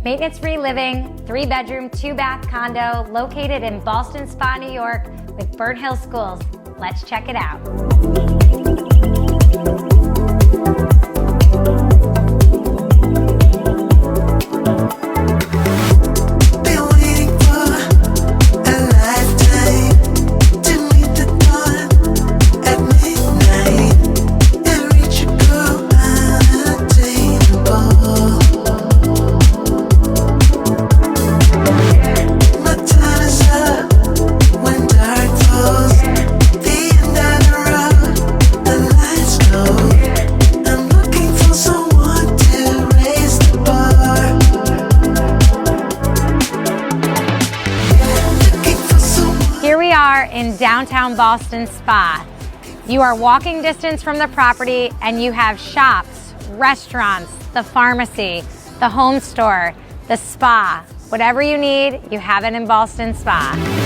Maintenance-free living, 3-bedroom, 2-bath condo located in Ballston Spa, New York with Burnt Hill Schools. Let's check it out. Here we are in downtown Ballston Spa. You are walking distance from the property and you have shops, restaurants, the pharmacy, the home store, the spa. Whatever you need, you have it in Ballston Spa.